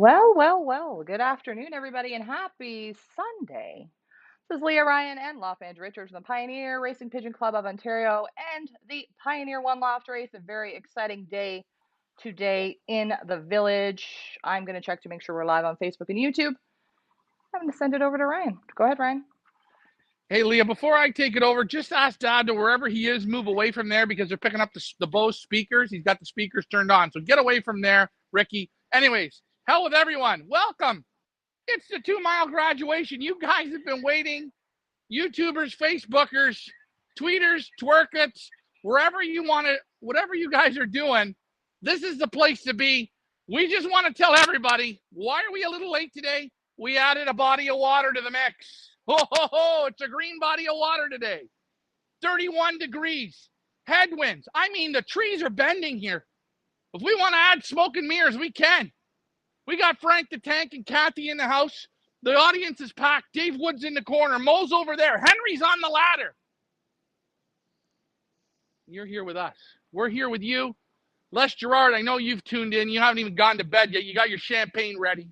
Well. Good afternoon, everybody, and happy Sunday. This is Leah Ryan and Lofand Richards from the Pioneer Racing Pigeon Club of Ontario and the Pioneer One Loft race. A very exciting day today in the village. I'm going to check to make sure we're live on Facebook and YouTube. I'm going to send it over to Ryan. Go ahead, Ryan. Hey, Leah, before I take it over, just ask Dad to wherever he is, move away from there because they're picking up the Bose speakers. He's got the speakers turned on. So get away from there, Ricky. Anyways, hell with everyone. Welcome. It's the 2-mile graduation. You guys have been waiting. YouTubers, Facebookers, tweeters, twerkets, wherever you want to, whatever you guys are doing, this is the place to be. We just want to tell everybody, why are we a little late today? We added a body of water to the mix. It's a green body of water today. 31 degrees. Headwinds. I mean, the trees are bending here. If we want to add smoke and mirrors, we can. We got Frank the Tank and Kathy in the house. The audience is packed. Dave Wood's in the corner. Mo's over there. Henry's on the ladder. You're here with us. We're here with you. Les Gerard, I know you've tuned in. You haven't even gone to bed yet. You got your champagne ready.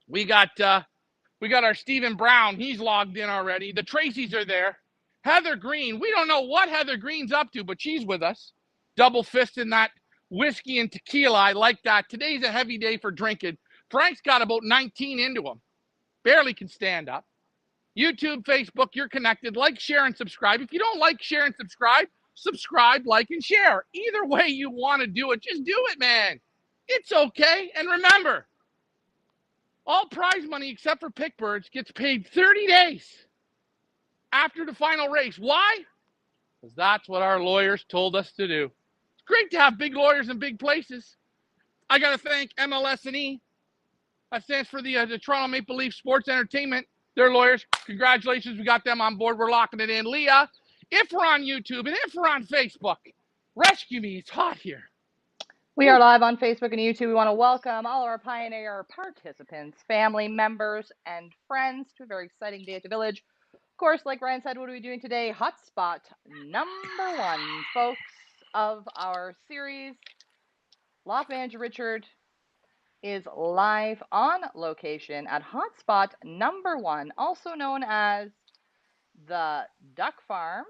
We got our Stephen Brown. He's logged in already. The Tracys are there. Heather Green. We don't know what Heather Green's up to, but she's with us. Double fisting that whiskey and tequila. I like that. Today's a heavy day for drinking. Frank's got about 19 into him. Barely can stand up. YouTube, Facebook, you're connected. Like, share, and subscribe. If you don't like, share, and subscribe, like, and share. Either way you want to do it, just do it, man. It's okay. And remember, all prize money except for Pickbirds gets paid 30 days after the final race. Why? Because that's what our lawyers told us to do. It's great to have big lawyers in big places. I got to thank MLS&E. That stands for the Toronto Maple Leaf Sports Entertainment. They're lawyers. Congratulations. We got them on board. We're locking it in. Leah, if we're on YouTube and if we're on Facebook, rescue me. It's hot here. We are live on Facebook and YouTube. We want to welcome all of our Pioneer participants, family members, and friends to a very exciting day at the village. Of course, like Ryan said, what are we doing today? Hotspot number 1, folks, of our series. Lofand Richard is live on location at Hotspot number 1, also known as the Duck Farm.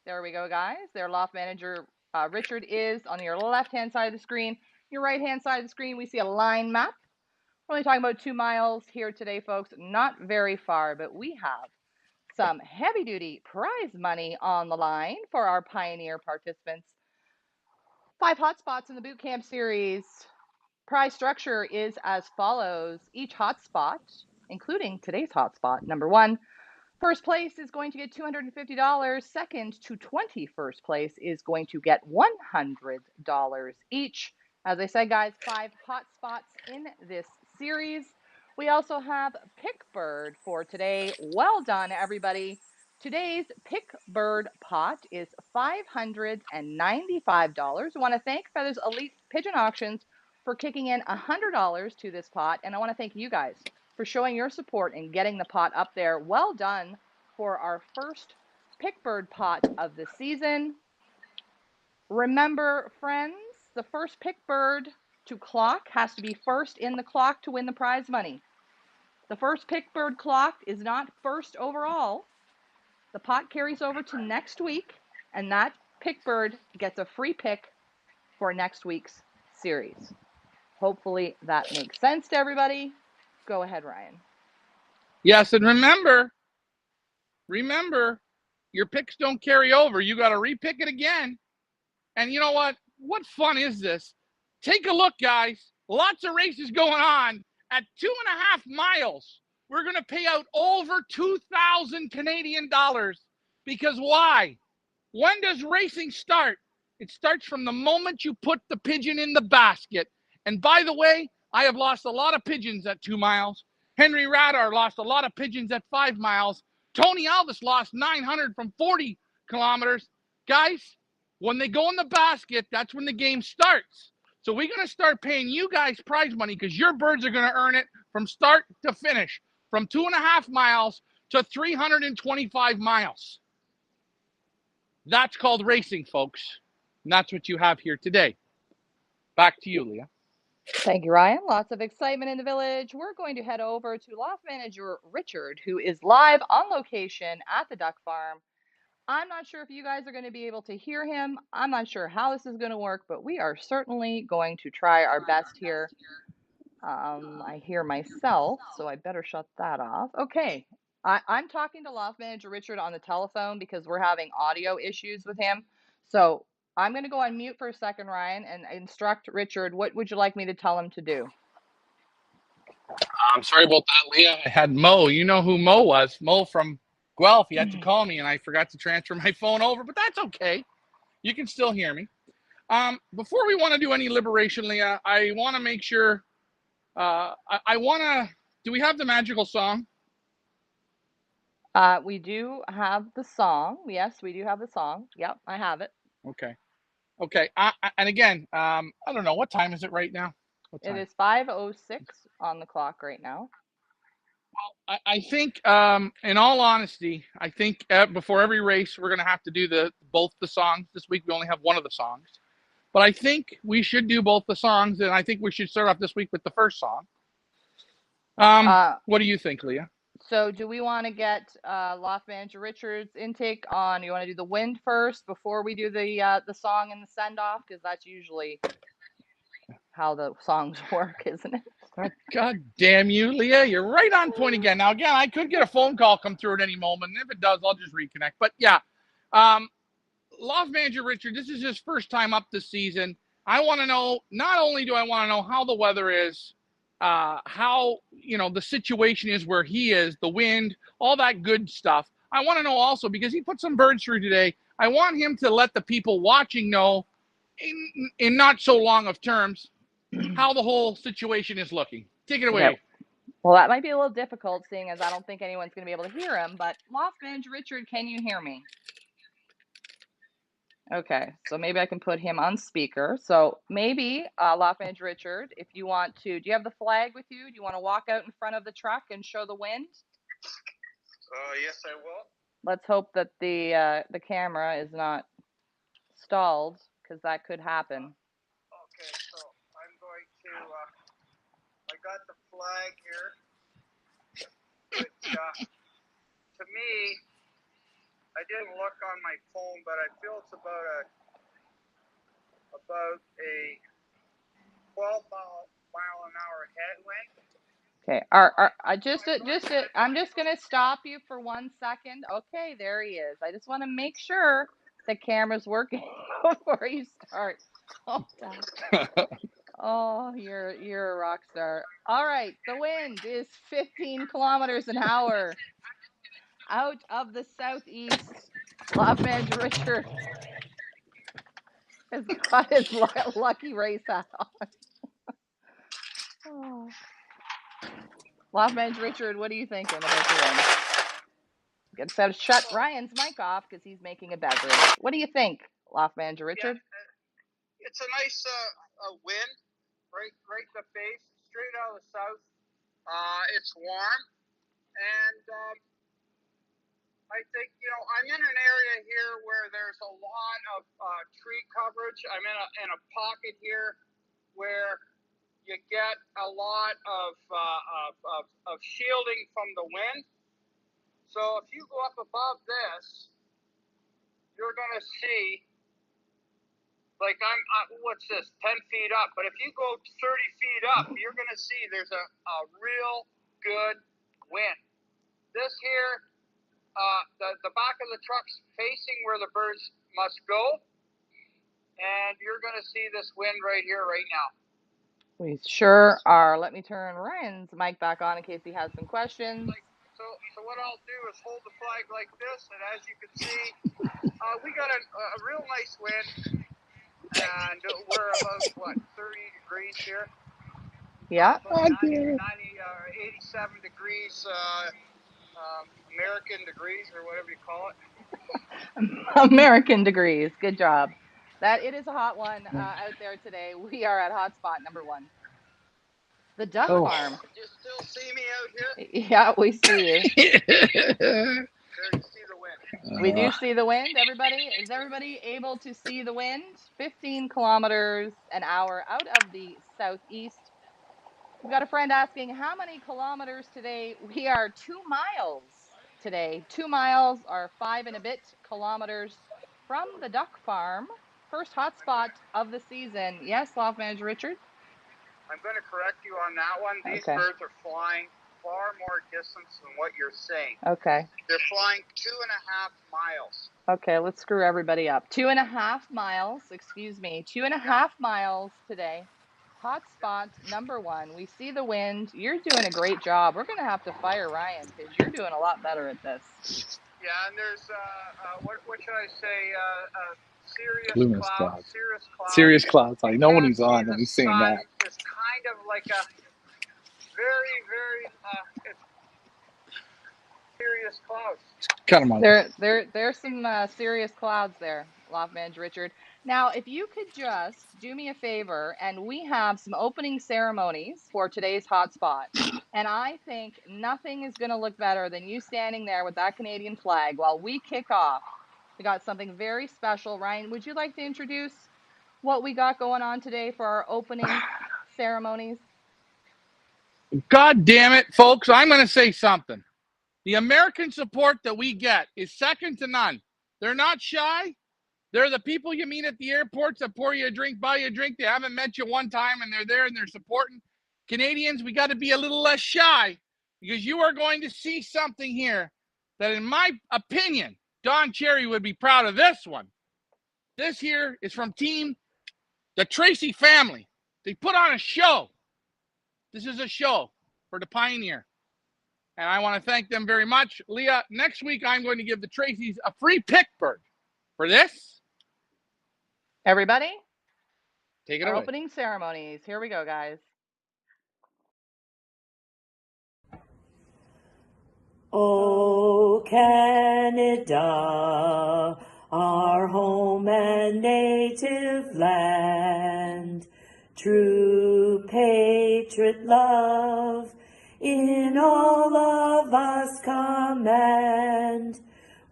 There we go, guys. Their loft manager, Richard, is on your left-hand side of the screen. Your right-hand side of the screen, we see a line map. We're only talking about 2 miles here today, folks. Not very far, but we have some heavy-duty prize money on the line for our Pioneer participants. 5 hotspots in the boot camp series. Prize structure is as follows. Each hotspot, including today's hotspot, number 1, first place is going to get $250. Second to 21st place is going to get $100 each. As I said, guys, 5 hotspots in this series. We also have Pickbird for today. Well done, everybody. Today's Pickbird pot is $595. I want to thank Feathers Elite Pigeon Auctions for kicking in $100 to this pot, and I want to thank you guys for showing your support and getting the pot up there. Well done for our first Pickbird pot of the season. Remember, friends, the first Pickbird to clock has to be first in the clock to win the prize money. The first Pickbird clocked is not first overall. The pot carries over to next week, and that Pickbird gets a free pick for next week's series. Hopefully that makes sense to everybody. Go ahead, Ryan. Yes, and remember, your picks don't carry over. You got to repick it again. And you know what? What fun is this? Take a look, guys. Lots of races going on. At 2.5 miles, we're going to pay out over 2,000 Canadian dollars. Because why? When does racing start? It starts from the moment you put the pigeon in the basket. And by the way, I have lost a lot of pigeons at 2 miles. Henry Radar lost a lot of pigeons at 5 miles. Tony Alvis lost 900 from 40 kilometers. Guys, when they go in the basket, that's when the game starts. So we're going to start paying you guys prize money because your birds are going to earn it from start to finish, from 2.5 miles to 325 miles. That's called racing, folks. And that's what you have here today. Back to you, Leah. Thank you, Ryan. Lots of excitement in the village. We're going to head over to loft manager Richard, who is live on location at the duck farm. I'm not sure if you guys are going to be able to hear him. I'm not sure how this is going to work, but we are certainly going to try our best here. I hear myself, so I better shut that off. Okay. I'm talking to loft manager Richard on the telephone because we're having audio issues with him. So I'm going to go on mute for a second, Ryan, and instruct Richard. What would you like me to tell him to do? I'm sorry about that, Leah. I had Mo. You know who Mo was? Mo from Guelph. He had to call me, and I forgot to transfer my phone over, but that's okay. You can still hear me. Before we want to do any liberation, Leah, I want to make sure. I want to. Do we have the magical song? We do have the song. Yes, we do have the song. Yep, I have it. Okay. Okay. And again, I don't know. What time is it right now? What It time? is 5:06 on the clock right now. I think, in all honesty, I think before every race, we're going to have to do both the songs. This week, we only have one of the songs. But I think we should do both the songs, and I think we should start off this week with the first song. What do you think, Leah? So do we want to get loft manager Richard's intake on? You want to do the wind first before we do the song and the send off? Because that's usually how the songs work, isn't it? God damn you, Leah! You're right on point again. Now, again, I could get a phone call come through at any moment, and if it does, I'll just reconnect. But yeah, loft manager Richard, this is his first time up this season. I want to know. Not only do I want to know how the weather is, how the situation is where he is, the wind, all that good stuff. I want to know also, because he put some birds through today. I want him to let the people watching know, in not so long of terms, how the whole situation is looking. Take it away. Okay. Well, that might be a little difficult, seeing as I don't think anyone's going to be able to hear him. But loft manager Richard, can you hear me? Okay, so maybe I can put him on speaker. So maybe, loft manager Richard, if you want to, do you have the flag with you? Do you want to walk out in front of the truck and show the wind? Yes, I will. Let's hope that the camera is not stalled, because that could happen. Okay, so I'm going to, I got the flag here, which, to me, I didn't look on my phone, but I feel it's about a 12-mile-an-hour headwind. Okay, I'm just gonna stop you for 1 second. Okay, there he is. I just want to make sure the camera's working before you start. Oh, you're a rock star. All right, the wind is 15 kilometers an hour out of the southeast. Loft manager Richard has got his lucky race hat on. Oh. Loft manager Richard, what are you thinking about the wind? Got to shut Ryan's mic off because he's making a beverage. What do you think, loft manager Richard? Yeah, it's a nice wind, right in the face, straight out of the south. It's warm, and I think, I'm in an area here where there's a lot of tree coverage. I'm in a pocket here where you get a lot of shielding from the wind. So if you go up above this, you're going to see, like what's this, 10 feet up. But if you go 30 feet up, you're going to see there's a real good wind. This here, the back of the truck's facing where the birds must go. And you're going to see this wind right here, right now. We sure are. Let me turn Ryan's mic back on in case he has some questions. So what I'll do is hold the flag like this, and as you can see, we got a real nice wind, and we're about, 30 degrees here? Yeah. 87 degrees, American degrees, or whatever you call it. American degrees. Good job. It is a hot one out there today. We are at hotspot number 1. The duck farm. You still see me out here? Yeah, we see you. There you see the wind. We do see the wind, everybody. Is everybody able to see the wind? 15 kilometers an hour out of the southeast. We've got a friend asking how many kilometers today. We are 2 miles today. 2 miles are 5 and a bit kilometers from the duck farm. First hotspot of the season. Yes, Loft Manager Richard? I'm going to correct you on that one. These birds are flying far more distance than what you're saying. Okay. They're flying 2.5 miles. Okay, let's screw everybody up. 2.5 miles, excuse me, 2.5 miles today. Hotspot number 1. We see the wind. You're doing a great job. We're going to have to fire Ryan because you're doing a lot better at this. Yeah, and there's, what should I say, Luminous clouds. Serious clouds. I know when he's on and he's saying that. It's kind of like a very, very, it's serious clouds. Cut him out. There's some serious clouds there, Loft Manager Richard. Now, if you could just do me a favor, and we have some opening ceremonies for today's hotspot, and I think nothing is going to look better than you standing there with that Canadian flag while we kick off. We got something very special. Ryan, would you like to introduce what we got going on today for our opening ceremonies? God damn it, folks, I'm going to say something. The American support that we get is second to none. They're not shy. They're the people you meet at the airports that pour you a drink, buy you a drink. They haven't met you one time, and they're there and they're supporting. Canadians, we got to be a little less shy because you are going to see something here that, in my opinion, Don Cherry would be proud of this one. This here is from Team the Tracy family. They put on a show. This is a show for the Pioneer. And I want to thank them very much. Leah, next week I'm going to give the Tracys a free pick bird for this. Everybody, Take it our away. opening ceremonies. Here we go, guys. Oh, Canada, our home and native land, true patriot love in all of us command.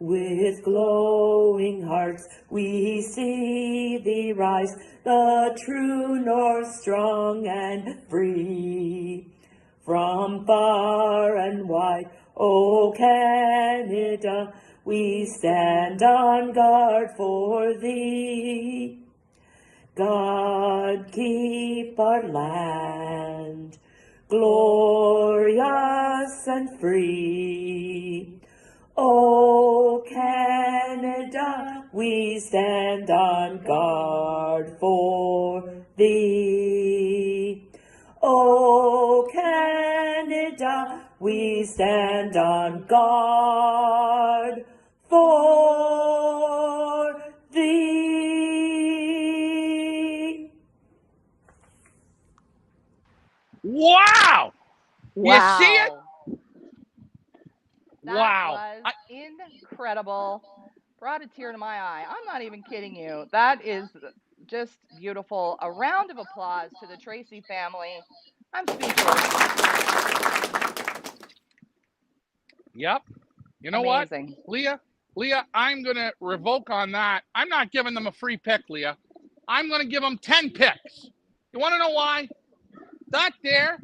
With glowing hearts we see thee rise, the true north strong and free. From far and wide, O Canada, we stand on guard for thee. God keep our land glorious and free. O Canada, we stand on guard for thee. O Canada, we stand on guard for thee. Wow! You see it? That wow. was incredible. Brought a tear to my eye. I'm not even kidding you. That is just beautiful. A round of applause to the Tracy family. I'm speechless. Yep. You know Amazing. what? Leah, I'm going to revoke on that. I'm not giving them a free pick, Leah. I'm going to give them 10 picks. You want to know why? That there,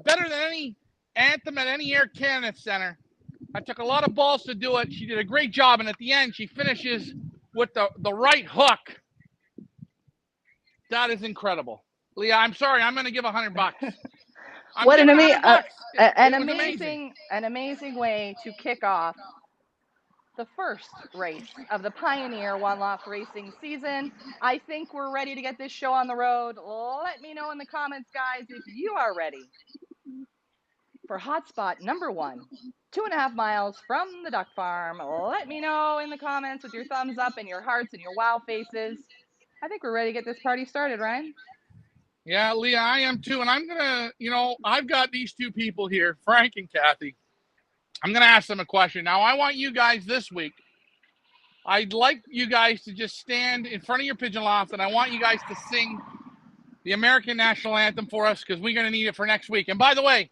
better than any anthem at any Air Canada Center. I took a lot of balls to do it. She did a great job, and at the end, she finishes with the right hook. That is incredible. Leah, I'm sorry. I'm going to give $100. What an amazing way to kick off the first race of the Pioneer One Loft Racing season. I think we're ready to get this show on the road. Let me know in the comments, guys, if you are ready for hotspot number 1, 2.5 miles from the duck farm. Let me know in the comments with your thumbs up and your hearts and your wow faces. I think we're ready to get this party started, Ryan. Yeah, Leah, I am too. And I'm going to, I've got these two people here, Frank and Kathy. I'm going to ask them a question. Now, I want you guys this week, I'd like you guys to just stand in front of your pigeon loft, and I want you guys to sing the American National Anthem for us because we're going to need it for next week. And by the way,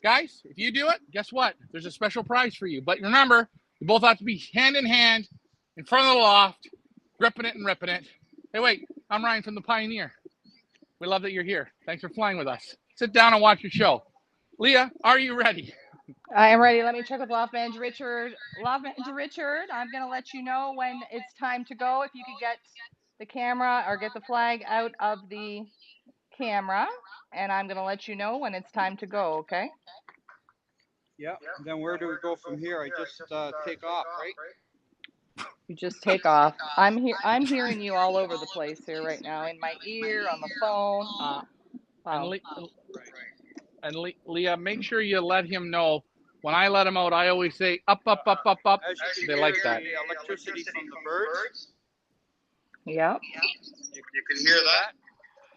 guys, if you do it, guess what? There's a special prize for you. But remember, You both have to be hand in hand in front of the loft, gripping it and ripping it. Hey, wait, I'm Ryan from the Pioneer. We love that you're here. Thanks for flying with us. Sit down and watch your show. Leah, are you ready? I am ready. Let me check with Loft Manager Richard. Loft Manager Richard, I'm going to let you know when it's time to go. If you could get the camera or get the flag out of the camera, and I'm going to let you know when it's time to go, okay? Yeah. Then where do we go from here? I just take off, right? You just take off. I'm hearing you all over the place here right now, in my ear, on the phone. Wow. And Leah, make sure you let him know. When I let him out, I always say up, up, up, up, up. As you They can like hear that. the electricity from the birds. Yep. You can hear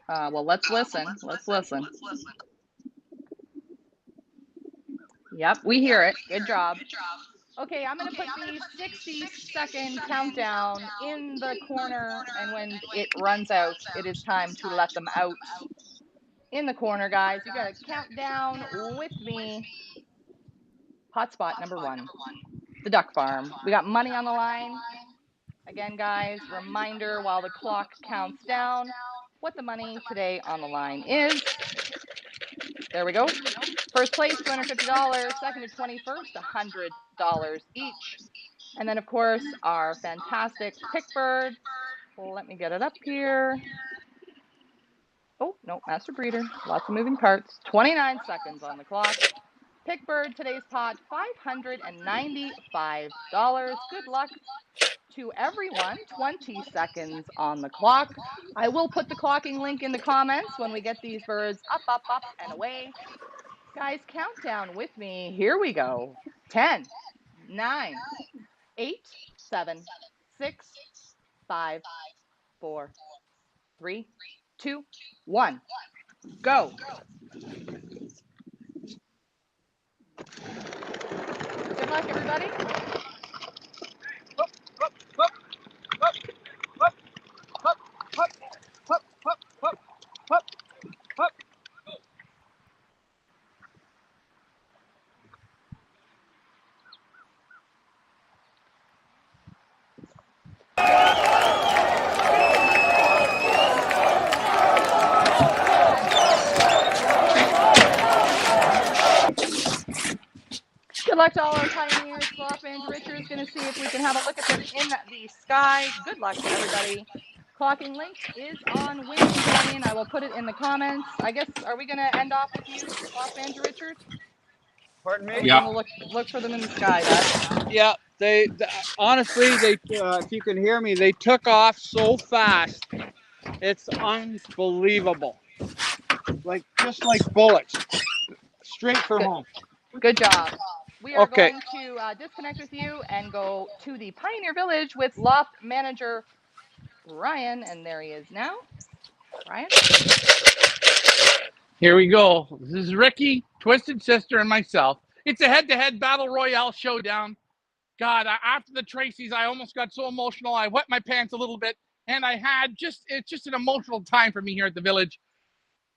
that? Well, let's listen. Let's listen. Yep, we hear it. Good job. Okay, I'm going to put the 60-second countdown in the corner, and when it runs out, it is time to let them out. In the corner, guys, you got to count down with me. Hotspot number 1, the duck farm. We got money on the line. Again, guys, reminder while the clock counts down what the money today on the line is. There we go. First place, $250. Second to 21st, $100 each. And then, of course, our fantastic Pickbird. Well, let me get it up here. Oh, no, Master Breeder. Lots of moving parts. 29 seconds on the clock. Pickbird, today's pot, $595. Good luck to everyone. 20 seconds on the clock. I will put the clocking link in the comments when we get these birds up, up, up, and away. Guys, countdown with me. Here we go. 10, 9, 8, 7, 6, 5, 4, 3, 2, 1. Go. Good luck, everybody. Good luck to all our pioneers. Loft Manager Richard is going to see if we can have a look at them in the sky. Good luck to everybody. Clocking link is on Win Companion. I will put it in the comments. I guess, are we going to end off with you, Loft Manager Richard? Pardon me? Are we going to look for them in the sky, guys? Yeah. They honestly, if you can hear me, they took off so fast. It's unbelievable. Just like bullets, straight for home. Good job. We are going to disconnect with you and go to the Pioneer Village with Loft Manager Ryan, and there he is now. Ryan? Here we go. This is Ricky, Twisted Sister, and myself. It's a head-to-head battle royale showdown. God, after the Tracy's, I almost got so emotional. I wet my pants a little bit, and it's just an emotional time for me here at the Village.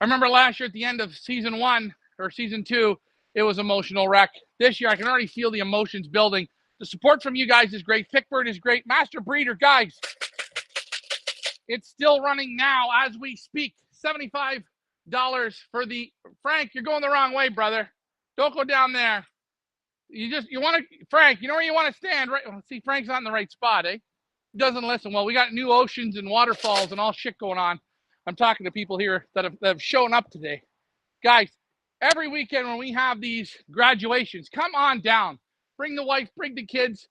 I remember last year at the end of season 1 or season 2, it was emotional wreck. This year, I can already feel the emotions building. The support from you guys is great. Pickbird is great. Master Breeder, guys, it's still running now as we speak. $75 for the Frank. You're going the wrong way, brother. Don't go down there. You want to, Frank. You know where you want to stand, right? See, Frank's not in the right spot, eh? He doesn't listen. Well, we got new oceans and waterfalls and all shit going on. I'm talking to people here that have shown up today, guys. Every weekend when we have these graduations, come on down. Bring the wife, bring the kids,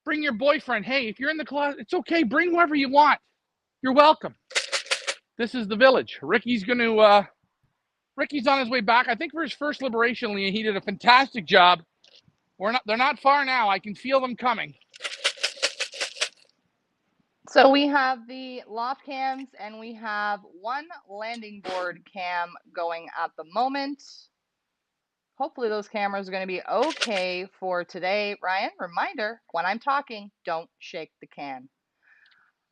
bring your boyfriend. Hey, if you're in the closet, it's okay. Bring whoever you want. You're welcome. This is the Village. Ricky's on his way back. I think for his first Liberation League, he did a fantastic job. They're not far now. I can feel them coming. So we have the loft cams and we have one landing board cam going at the moment. Hopefully those cameras are going to be okay for today. Ryan, reminder, when I'm talking, don't shake the can.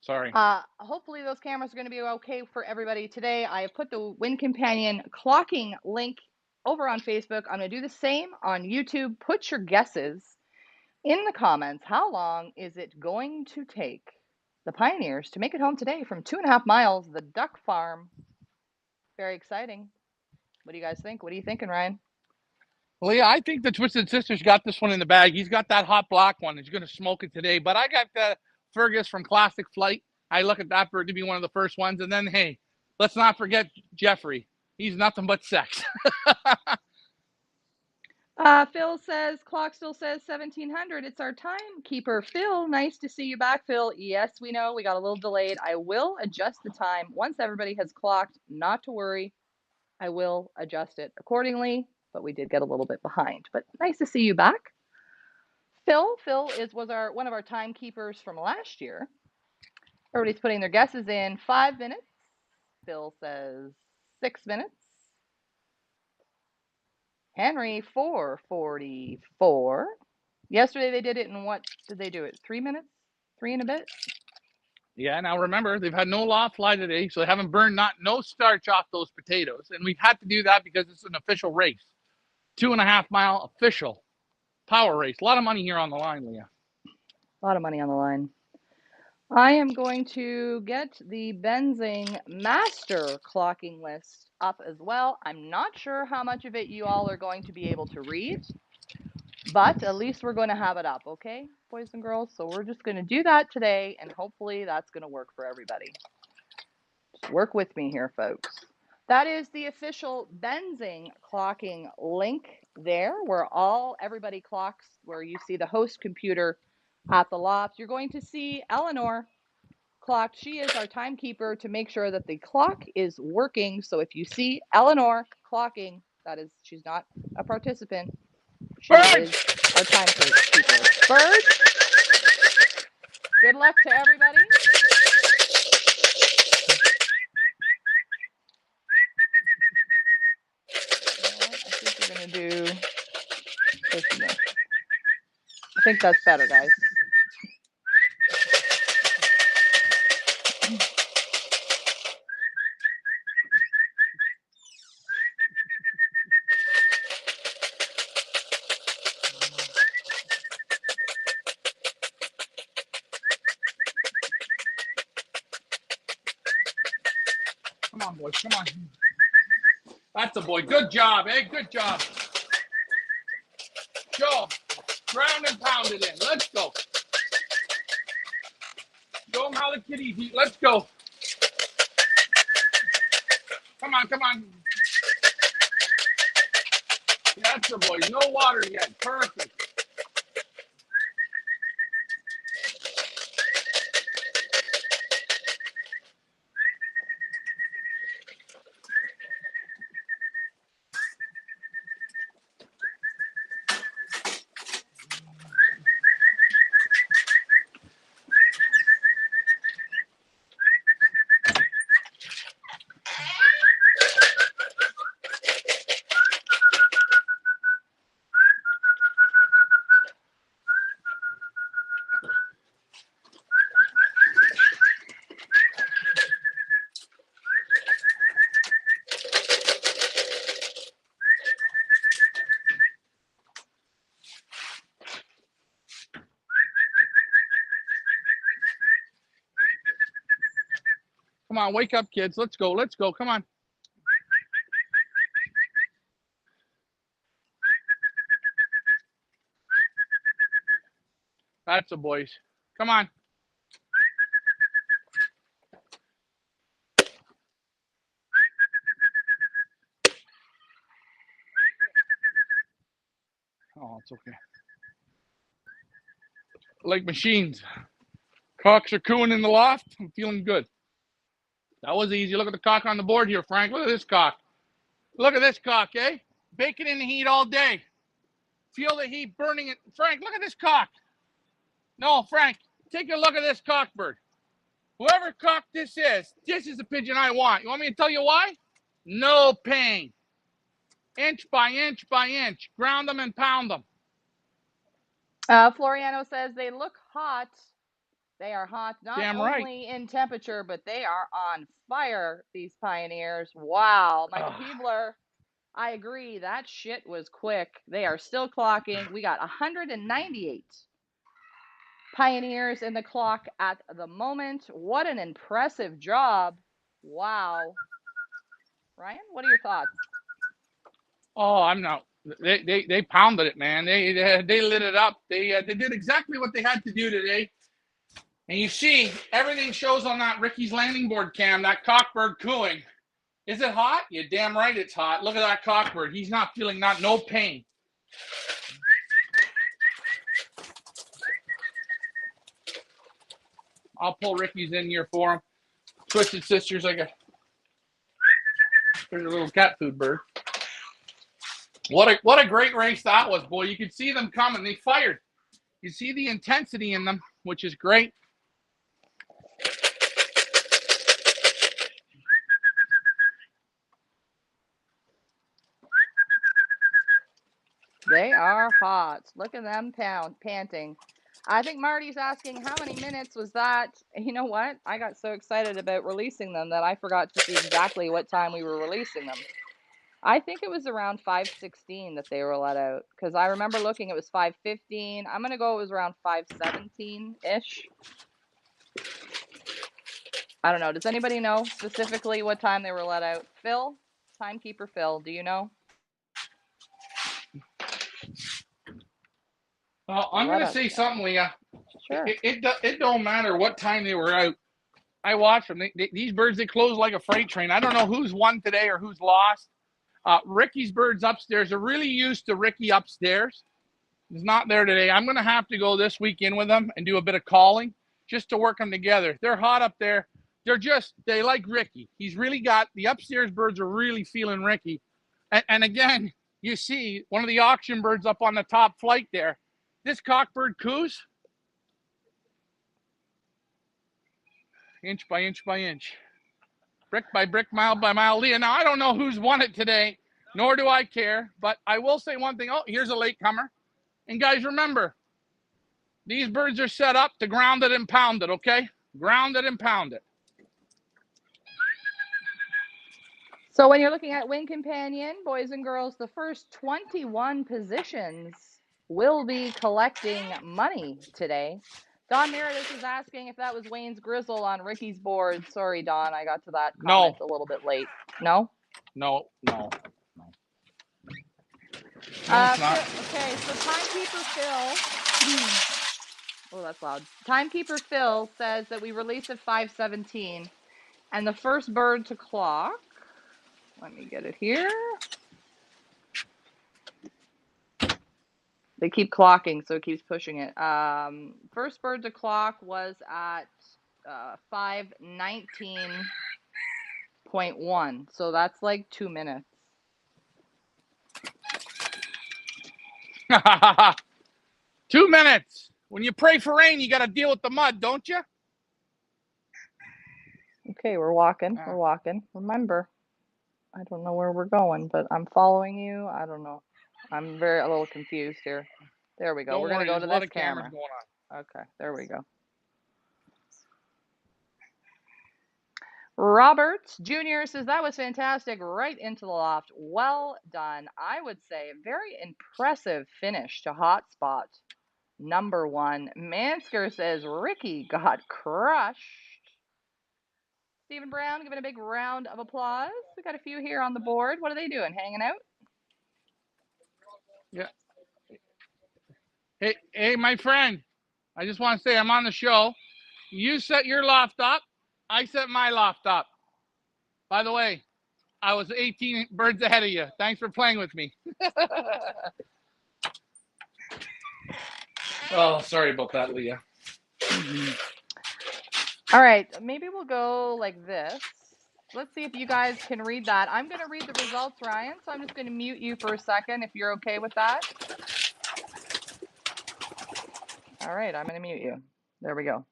Sorry. Hopefully those cameras are going to be okay for everybody today. I have put the Win Companion clocking link over on Facebook. I'm going to do the same on YouTube. Put your guesses. In the comments, how long is it going to take the Pioneers to make it home today from 2.5 miles, the duck farm? Very exciting. What do you guys think? What are you thinking, Ryan? Well, yeah, I think the Twisted Sisters got this one in the bag. He's got that hot black one. He's going to smoke it today. But I got the Fergus from Classic Flight. I look at that bird to be one of the first ones. And then, hey, let's not forget Jeffrey. He's nothing but sex. Phil says, clock still says 1700. It's our timekeeper. Phil, nice to see you back, Phil. Yes, we know we got a little delayed. I will adjust the time once everybody has clocked. Not to worry. I will adjust it accordingly, but we did get a little bit behind. But nice to see you back. Phil was one of our timekeepers from last year. Everybody's putting their guesses in. 5 minutes. Phil says 6 minutes. Henry, 4:44. Yesterday they did it in what did they do it? 3 minutes? 3 and a bit? Yeah, now remember, they've had no law fly today, so they haven't burned no starch off those potatoes. And we've had to do that because it's an official race. 2.5 mile official power race. A lot of money here on the line, Leah. A lot of money on the line. I am going to get the Benzing master clocking list up as well. I'm not sure how much of it you all are going to be able to read, but at least we're going to have it up, okay, boys and girls? So we're just going to do that today, and hopefully that's going to work for everybody. Just work with me here, folks. That is the official Benzing clocking link there, where everybody clocks, where you see the host computer at the loft. You're going to see Eleanor clocked. She is our timekeeper to make sure that the clock is working. So if you see Eleanor clocking, that is, she's not a participant. She is our timekeeper. Bird, good luck to everybody. I think we're going to do this and this. I think that's better, guys. Come on, boys. Come on. That's a boy. Good job, eh? Good job. Go. Ground and pound it in. Let's go. Show them how the kiddies eat. Let's go. Come on, come on. That's the boys. No water yet. Perfect. Come on, wake up, kids. Let's go. Let's go. Come on. That's the boys. Come on. Oh, it's okay. Like machines. Cocks are cooing in the loft. I'm feeling good. That was easy. Look at the cock on the board here, Frank. Look at this cock. Look at this cock, eh? Baking in the heat all day. Feel the heat burning it. Frank, look at this cock. No, Frank, take a look at this cock bird. Whoever cock this is the pigeon I want. You want me to tell you why? No pain. Inch by inch by inch. Ground them and pound them. Floriano says they look hot. They are hot, not Damn only right. in temperature, but they are on fire, these Pioneers. Wow. Michael Peebler, I agree. That shit was quick. They are still clocking. We got 198 Pioneers in the clock at the moment. What an impressive job. Wow. Ryan, what are your thoughts? Oh, I'm not. They pounded it, man. They lit it up. They did exactly what they had to do today. And you see, everything shows on that Ricky's landing board cam, that cockbird cooing. Is it hot? You're damn right it's hot. Look at that cockbird. He's not feeling no pain. I'll pull Ricky's in here for him. Twisted Sisters like there's a little cat food bird. What a great race that was, boy. You could see them coming. They fired. You see the intensity in them, which is great. They are hot. Look at them panting. I think Marty's asking how many minutes was that? You know what? I got so excited about releasing them that I forgot to see exactly what time we were releasing them. I think it was around 5:16 that they were let out because I remember looking, it was 5:15. I'm going to go it was around 5:17-ish. I don't know. Does anybody know specifically what time they were let out? Phil? Timekeeper Phil, do you know? I'm going to say something, Leah. Sure. It don't matter what time they were out. I watch them. These birds, they close like a freight train. I don't know who's won today or who's lost. Ricky's birds upstairs are really used to Ricky upstairs. He's not there today. I'm going to have to go this weekend with them and do a bit of calling just to work them together. They're hot up there. They like Ricky. He's really got, the upstairs birds are really feeling Ricky. And again, you see one of the auction birds up on the top flight there. This cockbird coos. Inch by inch by inch. Brick by brick, mile by mile. Leah, now I don't know who's won it today, nor do I care, but I will say one thing. Oh, here's a latecomer. And guys, remember, these birds are set up to ground it and pound it, okay? Ground it and pound it. So when you're looking at Win Companion, boys and girls, the first 21 positions will be collecting money today. Don Meredith is asking if that was Wayne's Grizzle on Ricky's board. Sorry, Don, I got to that comment a little bit late. No? No. No, it's not. not. Okay, so Timekeeper Phil. Oh, that's loud. Timekeeper Phil says that we released at 5:17, and the first bird to clock. Let me get it here. They keep clocking, so it keeps pushing it. First bird to clock was at 5:19.1, so that's like 2 minutes. 2 minutes. When you pray for rain, you got to deal with the mud, don't you? Okay, we're walking. We're walking. Remember, I don't know where we're going, but I'm following you. I don't know. I'm a little confused here. There we go. We're going to go to this camera. Going on. Okay, there we go. Robert Jr. says that was fantastic. Right into the loft. Well done. I would say very impressive finish to Hotspot number 1. Mansker says Ricky got crushed. Stephen Brown giving a big round of applause. We got a few here on the board. What are they doing? Hanging out? Yeah. Hey, my friend. I just want to say I'm on the show. You set your loft up. I set my loft up. By the way, I was 18 birds ahead of you. Thanks for playing with me. Oh, sorry about that, Leah. All right, maybe we'll go like this. Let's see if you guys can read that. I'm going to read the results, Ryan, so I'm just going to mute you for a second if you're okay with that. All right, I'm going to mute you. There we go.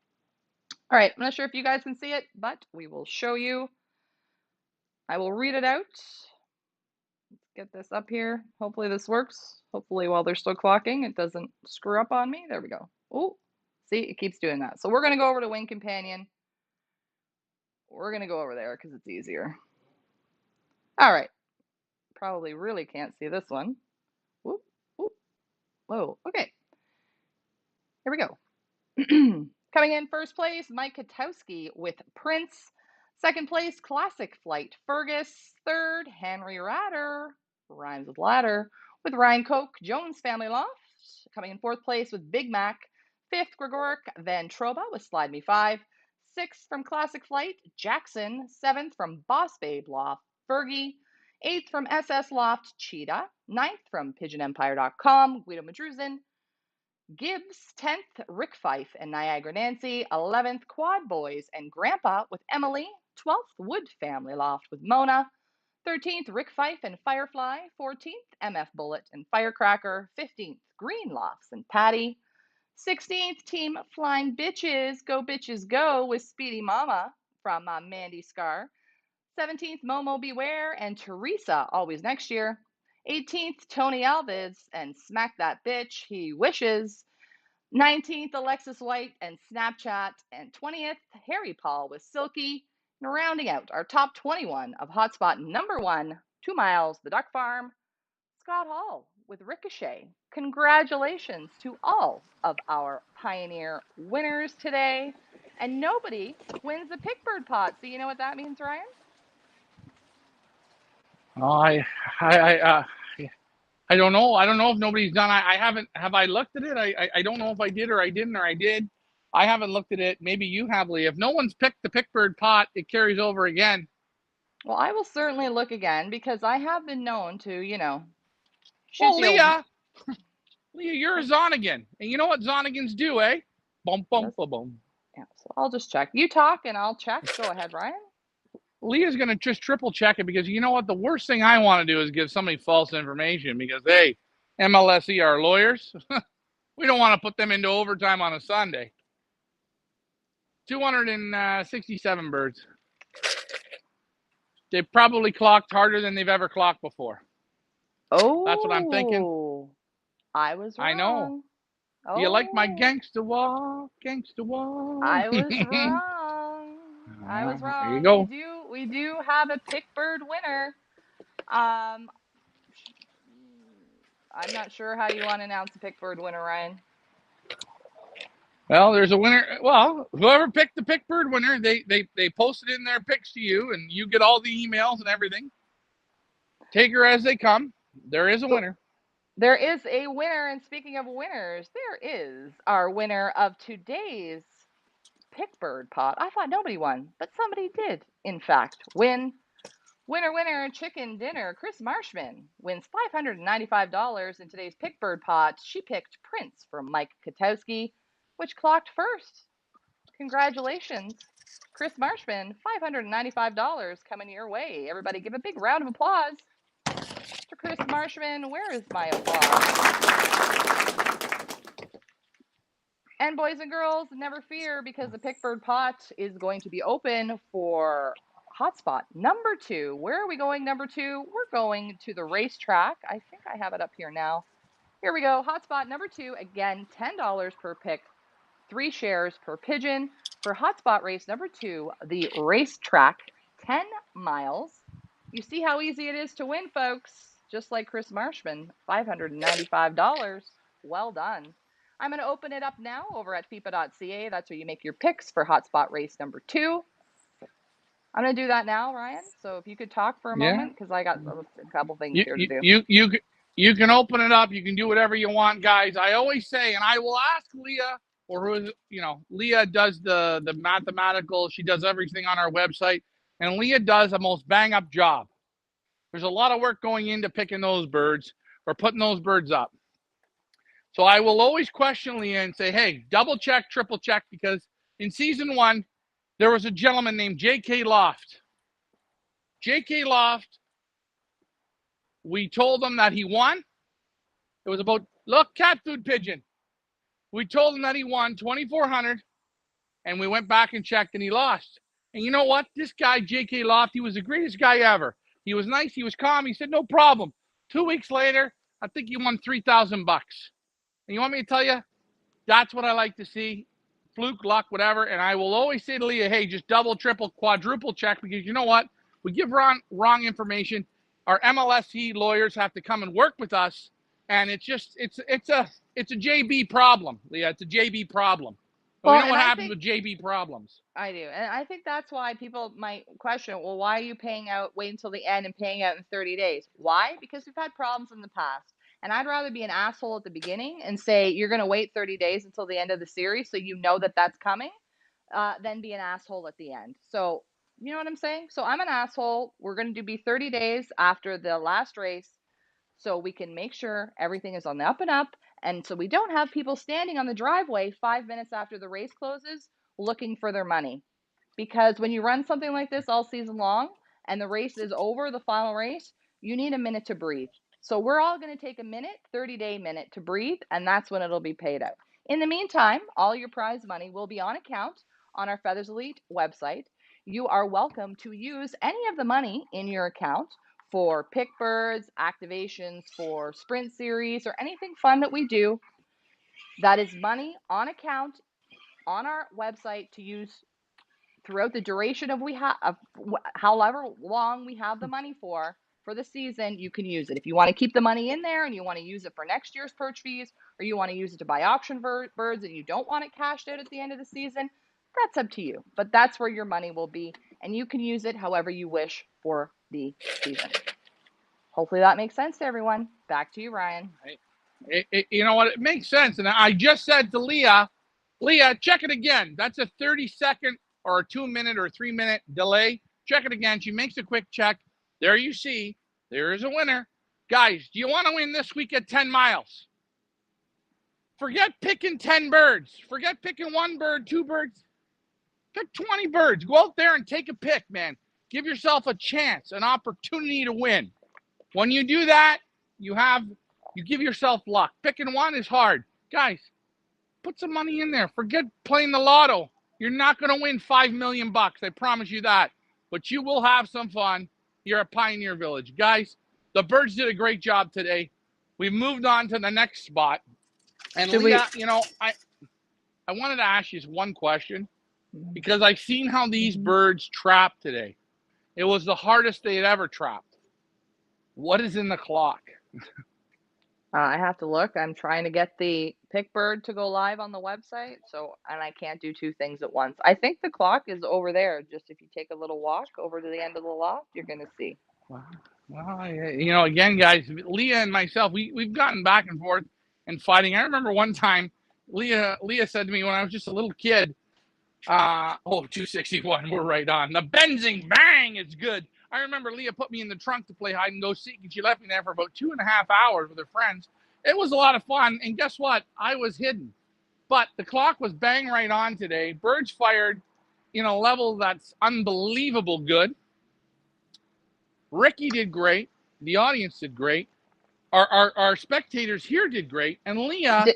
All right, I'm not sure if you guys can see it, but we will show you. I will read it out. Let's get this up here. Hopefully this works. Hopefully while they're still clocking, it doesn't screw up on me. There we go. Oh, see, it keeps doing that. So we're going to go over to Win Companion. We're going to go over there because it's easier. All right. Probably really can't see this one. Whoop, whoop. Whoa, okay. Here we go. Coming in first place, Mike Katowski with Prince. Second place, Classic Flight Fergus. Third, Henry Ratter, rhymes with ladder, with Ryan Koch, Jones Family Loft. Coming in fourth place with Big Mac. Fifth, Gregoric Van Troba with Slide Me 5. Sixth from Classic Flight, Jackson. Seventh from Boss Babe Loft, Fergie. Eighth from SS Loft, Cheetah. Ninth from PigeonEmpire.com, Guido Madruzin. Gibbs, 10th, Rick Fife and Niagara Nancy. 11th, Quad Boys and Grandpa with Emily. 12th, Wood Family Loft with Mona. 13th, Rick Fife and Firefly. 14th, MF Bullet and Firecracker. 15th, Green Lofts and Patty. 16th, Team Flying Bitches Go with Speedy Mama from Mandy Scar. 17th, Momo Beware and Teresa, always next year. 18th, Tony Alves and Smack That Bitch, He Wishes. 19th, Alexis White and Snapchat. And 20th, Harry Paul with Silky. And rounding out our top 21 of Hotspot number 1, 2 miles, the Duck Farm, Scott Hall with Ricochet. Congratulations to all of our Pioneer winners today. And nobody wins the Pickbird pot. So you know what that means, Ryan? I don't know. I don't know if nobody's done. I haven't. Have I looked at it? I don't know if I did or I didn't or I did. I haven't looked at it. Maybe you have, Leah. If no one's picked the Pickbird pot, it carries over again. Well, I will certainly look again because I have been known to, shoot Well, the old- Leah, you're a Zonnegan. And you know what Zonnegans do, eh? Bum, bum, bum, bum. Yeah, so I'll just check. You talk and I'll check. Go ahead, Ryan. Leah's going to just triple check it because you know what? The worst thing I want to do is give somebody false information because, hey, MLSE are lawyers. We don't want to put them into overtime on a Sunday. 267 birds. They've probably clocked harder than they've ever clocked before. Oh. That's what I'm thinking. I was wrong. I know. Oh. Do you like my gangster walk? Gangster walk. I was wrong. I was wrong. There you go. We do have a Pickbird winner. I'm not sure how you want to announce a Pickbird winner, Ryan. Well, there's a winner. Well, whoever picked the Pickbird winner, they posted in their picks to you, and you get all the emails and everything. Take her as they come. There is a winner. There is a winner, and speaking of winners, there is our winner of today's Pickbird pot. I thought nobody won, but somebody did, in fact, win. Winner, chicken dinner. Chris Marshman wins $595 in today's Pickbird pot. She picked Prince from Mike Katowski, which clocked first. Congratulations, Chris Marshman. $595 coming your way. Everybody give a big round of applause for Chris Marshman. Where is my applause? And boys and girls, never fear because the Pickbird pot is going to be open for Hotspot number 2. Where are we going number 2? We're going to the racetrack. I think I have it up here now. Here we go. Hotspot number 2. Again, $10 per pick, 3 shares per pigeon. For Hotspot race number 2, the racetrack, 10 miles. You see how easy it is to win, folks. Just like Chris Marshman, $595. Well done. I'm going to open it up now over at FIPA.ca. That's where you make your picks for Hotspot race number 2. I'm going to do that now, Ryan. So if you could talk for a moment, because I got a couple things here to do. You can open it up. You can do whatever you want, guys. I always say, and I will ask Leah, or who is, Leah does the mathematical. She does everything on our website, and Leah does a most bang up job. There's a lot of work going into picking those birds or putting those birds up. So I will always question Leah and say, hey, double check, triple check, because in season 1, there was a gentleman named J.K. Loft. J.K. Loft, we told him that he won. It was about, look, cat food pigeon. We told him that he won $2,400, and we went back and checked, and he lost. And you know what? This guy, J.K. Loft, he was the greatest guy ever. He was nice. He was calm. He said, no problem. 2 weeks later, I think he won $3,000. And you want me to tell you? That's what I like to see. Fluke, luck, whatever. And I will always say to Leah, hey, just double, triple, quadruple check, because you know what? We give wrong information. Our MLSE lawyers have to come and work with us. And it's a JB problem, Leah. It's a JB problem. And we Well, know and what I happens think with JB problems. I do. And I think that's why people might question, well, why are you paying out, wait until the end and paying out in 30 days? Why? Because we've had problems in the past. And I'd rather be an asshole at the beginning and say, you're going to wait 30 days until the end of the series so you know that that's coming, than be an asshole at the end. So, you know what I'm saying? So I'm an asshole. We're going to be 30 days after the last race so we can make sure everything is on the up and up. And so we don't have people standing on the driveway 5 minutes after the race closes looking for their money. Because when you run something like this all season long and the race is over, the final race, you need a minute to breathe. So we're all going to take a minute, 30-day minute to breathe, and that's when it'll be paid out. In the meantime, all your prize money will be on account on our Feathers Elite website. You are welcome to use any of the money in your account for pick birds, activations for sprint series, or anything fun that we do. That is money on account on our website to use throughout the duration of however long we have the money for the season. You can use it if you want to keep the money in there and you want to use it for next year's perch fees, or you want to use it to buy auction birds and you don't want it cashed out at the end of the season. That's up to you, but that's where your money will be, and you can use it however you wish for the season. Hopefully that makes sense to everyone. Back to you, Ryan. You know what? It makes sense. And I just said to Leah, check it again. That's a 30-second or a 2-minute or 3-minute delay. Check it again. She makes a quick check. There you see, there is a winner. Guys, do you want to win this week at 10 miles? Forget picking 10 birds. Forget picking 1 bird, 2 birds. Pick 20 birds. Go out there and take a pick, man. Give yourself a chance, an opportunity to win. When you do that, you give yourself luck. Picking 1 is hard. Guys, put some money in there. Forget playing the lotto. You're not going to win $5 million. I promise you that. But you will have some fun here at Pioneer Village. Guys, the birds did a great job today. We've moved on to the next spot. And Leah, you know, I wanted to ask you one question because I've seen how these birds trapped today. It was the hardest they had ever trapped. What is in the clock? I have to look. I'm trying to get the pick bird to go live on the website, and I can't do 2 things at once. I think the clock is over there. Just if you take a little walk over to the end of the loft, you're going to see. Wow. Well, you know, again, guys, Leah and myself, we've gotten back and forth and fighting. I remember one time, Leah said to me when I was just a little kid, 261, we're right on. The benzing bang is good. I remember Leah put me in the trunk to play hide and go seek, and she left me there for about 2.5 hours with her friends. It was a lot of fun, and guess what? I was hidden. But the clock was bang right on today. Birds fired in a level that's unbelievable good. Ricky did great. The audience did great. Our spectators here did great. And Leah,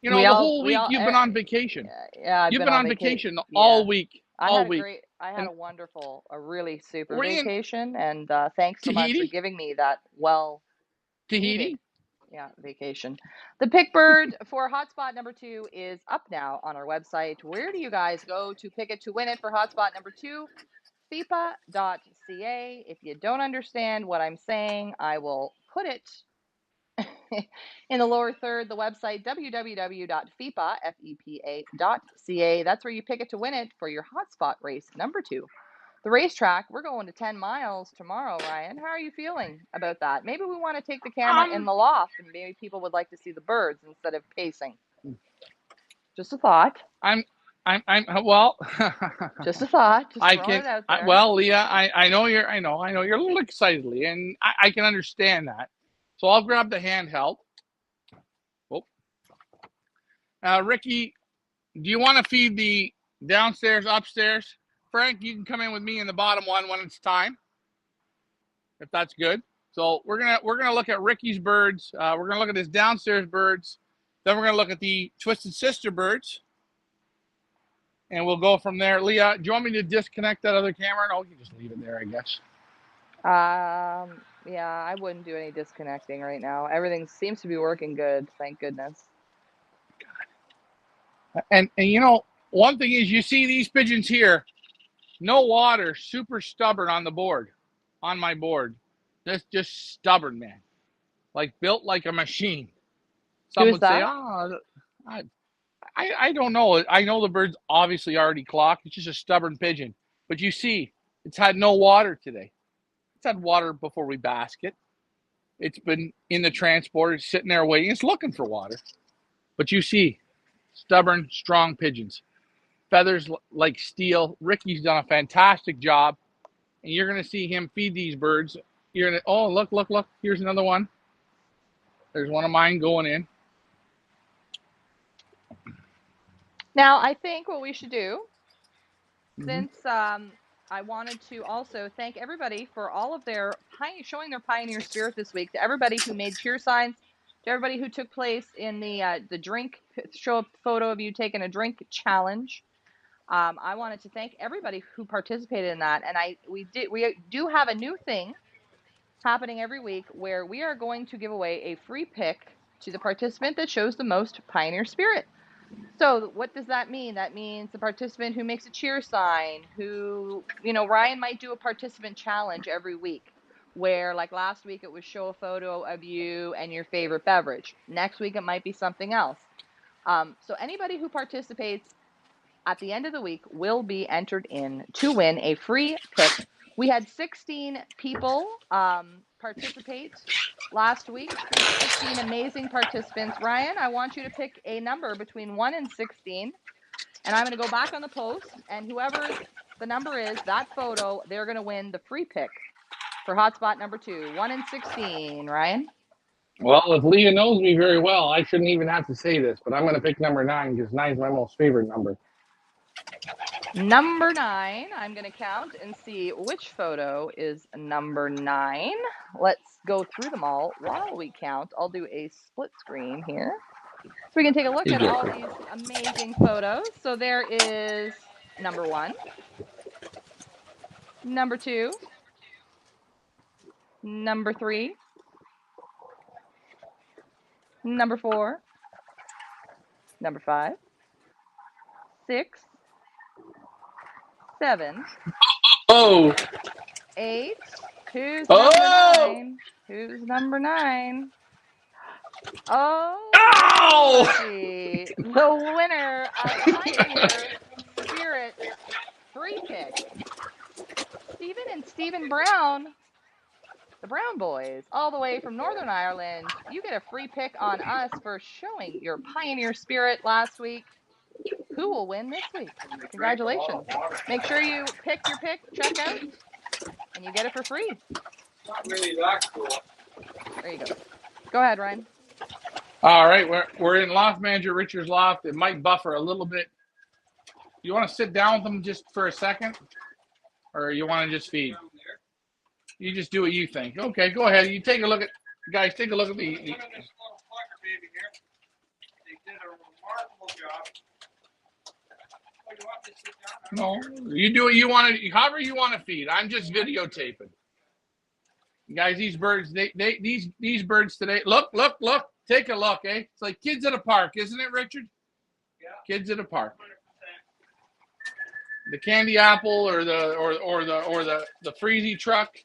you know, the whole week you've been on vacation. Yeah, you've been on vacation all week. I had a wonderful, a really super vacation, and thanks so much for giving me that Tahiti? Yeah, vacation. The pick bird for hotspot number 2 is up now on our website. Where do you guys go to pick it to win it for hotspot number 2? FIPA.ca. If you don't understand what I'm saying, I will put it in the lower third, the website www.fipa.ca. That's where you pick it to win it for your hotspot race number 2. The racetrack, we're going to 10 miles tomorrow, Ryan. How are you feeling about that? Maybe we want to take the camera in the loft, and maybe people would like to see the birds instead of pacing. Just a thought. Well. Just a thought. Just throwing it out there. Well, Leah, I know you're a little excited, Leah, and I can understand that. So I'll grab the handheld. Oh. Ricky, do you want to feed the downstairs, upstairs? Frank, you can come in with me in the bottom one when it's time, if that's good. So we're gonna look at Ricky's birds. We're gonna look at his downstairs birds. Then we're gonna look at the Twisted Sister birds, and we'll go from there. Leah, do you want me to disconnect that other camera? No, you can just leave it there, I guess. Yeah, I wouldn't do any disconnecting right now. Everything seems to be working good, thank goodness. And you know, one thing is, you see these pigeons here. No water, super stubborn on the board, on my board. Just stubborn, man. Like built like a machine. Some would say, I don't know. I know the bird's obviously already clocked. It's just a stubborn pigeon. But you see, it's had no water today. It's had water before we basket. It's been in the transporter, sitting there waiting. It's looking for water. But you see, stubborn, strong pigeons. Feathers like steel. Ricky's done a fantastic job. And you're going to see him feed these birds. You're going to, oh, look, look, look. Here's another one. There's one of mine going in. Now, I think what we should do, Mhm. since I wanted to also thank everybody for all of their showing their pioneer spirit this week, to everybody who made cheer signs, to everybody who took place in the drink, show a photo of you taking a drink challenge. I wanted to thank everybody who participated in that, and we do have a new thing happening every week where we are going to give away a free pick to the participant that shows the most pioneer spirit. So what does that mean? That means the participant who makes a cheer sign, who, Ryan might do a participant challenge every week where, like last week, it was show a photo of you and your favorite beverage. Next week, it might be something else. So anybody who participates at the end of the week will be entered in to win a free pick. We had 16 people participate last week, 16 amazing participants. Ryan, I want you to pick a number between 1 and 16, and I'm going to go back on the post, and whoever the number is, that photo, they're going to win the free pick for hotspot number 2, 1 and 16. Ryan? Well, if Leah knows me very well, I shouldn't even have to say this, but I'm going to pick number 9 because 9 is my most favorite number. Number 9, I'm going to count and see which photo is number 9. Let's go through them all while we count. I'll do a split screen here so we can take a look at all these amazing photos. So there is number 1, number 2, number 3, number 4, number 5, 6, 7, Oh, 8. Who's Oh! number 9? Who's number 9? Oh, Ow! let's see. The winner of Pioneer Spirit free pick, Stephen and Stephen Brown, the Brown Boys, all the way from Northern Ireland. You get a free pick on us for showing your Pioneer Spirit last week. Who will win this week? Congratulations. Make sure you pick your pick, check out, and you get it for free. Not really that cool. There you go. Go ahead, Ryan. All right, we're in Loft Manager Richard's loft. It might buffer a little bit. You want to sit down with them just for a second, or you want to just feed? You just do what you think. Okay, go ahead. You take a look at, guys. Take a look at the. They did a remarkable job. No, you do what you want to. However you want to feed. I'm just videotaping. Guys, these birds, these birds today. Look. Take a look, eh? It's like kids at a park, isn't it, Richard? Yeah. Kids at a park. 100%. The candy apple or the freezy truck.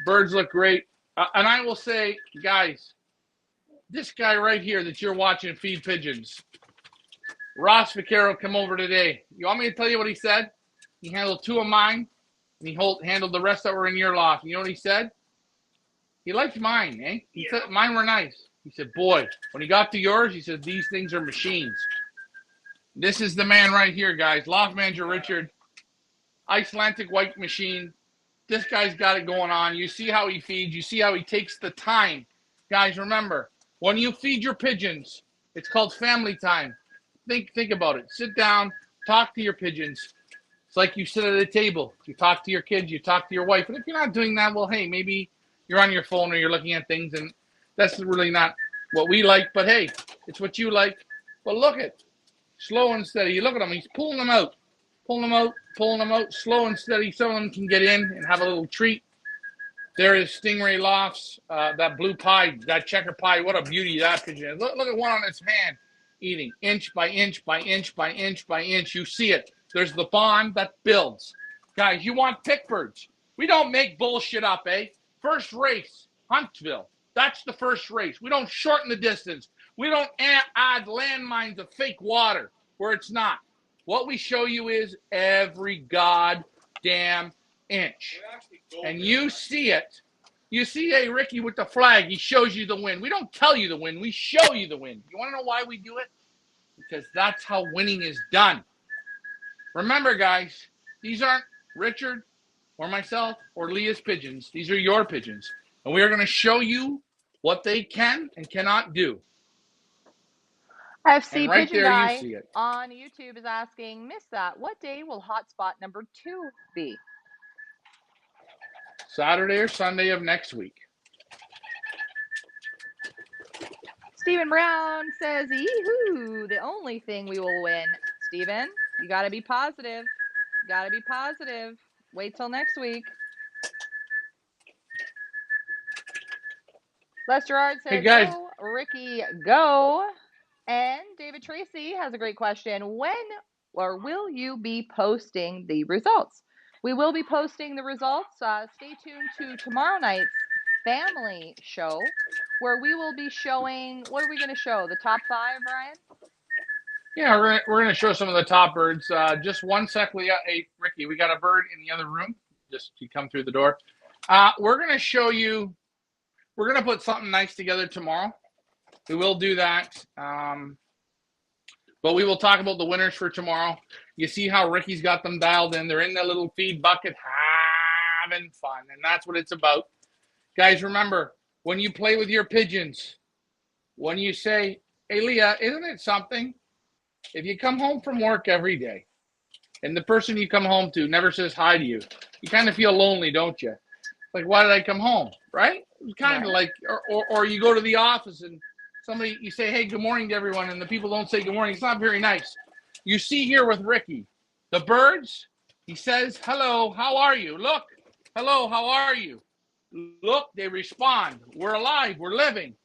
Birds look great. And I will say, guys, this guy right here that you're watching feed pigeons, Ross Vaquero, come over today. You want me to tell you what he said? He handled 2 of mine, and he handled the rest that were in your loft. You know what he said? He liked mine, eh? He said mine were nice. He said, boy, when he got to yours, he said, these things are machines. This is the man right here, guys. Loft Manager Richard, Icelandic white machine. This guy's got it going on. You see how he feeds. You see how he takes the time. Guys, remember, when you feed your pigeons, it's called family time. Think about it. Sit down, talk to your pigeons. It's like you sit at a table. You talk to your kids, you talk to your wife. And if you're not doing that, well, hey, maybe you're on your phone or you're looking at things, and that's really not what we like. But hey, it's what you like. But look at, slow and steady. You look at him. He's pulling them out, slow and steady. Some of them can get in and have a little treat. There is Stingray Lofts, that blue pie, that checker pie. What a beauty that pigeon is. Look at one on its hand, eating inch by inch by inch by inch by inch. You see it. There's the bond that builds. Guys, you want pick birds. We don't make bullshit up, eh? First race, Huntsville. That's the first race. We don't shorten the distance. We don't add landmines of fake water where it's not. What we show you is every goddamn inch. And you see it. You see, hey, Ricky with the flag, he shows you the win. We don't tell you the win. We show you the win. You want to know why we do it? Because that's how winning is done. Remember, guys, these aren't Richard or myself or Leah's pigeons. These are your pigeons. And we are going to show you what they can and cannot do. FC And right Pigeon there, Guy you see it. on YouTube is asking, missed that. What day will hotspot number 2 be? Saturday or Sunday of next week. Stephen Brown says, yee-hoo, the only thing we will win. Stephen, you got to be positive. You got to be positive. Wait till next week. Les Gerard says, Hey, guys. go, Ricky, go. And David Tracy has a great question. When or will you be posting the results? We will be posting the results. Stay tuned to tomorrow night's family show where we will be showing, what are we going to show? The top 5, Ryan? Yeah, we're gonna show some of the top birds. Just one sec, Leah. Hey, Ricky, we got a bird in the other room. Just to come through the door. We're gonna show you. We're gonna put something nice together tomorrow. We will do that. But we will talk about the winners for tomorrow. You see how Ricky's got them dialed in. They're in the little feed bucket having fun, and that's what it's about. Guys, remember, when you play with your pigeons, when you say, hey, Leah, isn't it something? If you come home from work every day and the person you come home to never says hi to you, you kind of feel lonely, don't you? Like, why did I come home, right? It's kind of like, or you go to the office and somebody, you say, hey, good morning to everyone, and the people don't say good morning. It's not very nice. You see here with Ricky, the birds, he says, hello, how are you? Look, hello, how are you? Look, they respond. We're alive. We're living.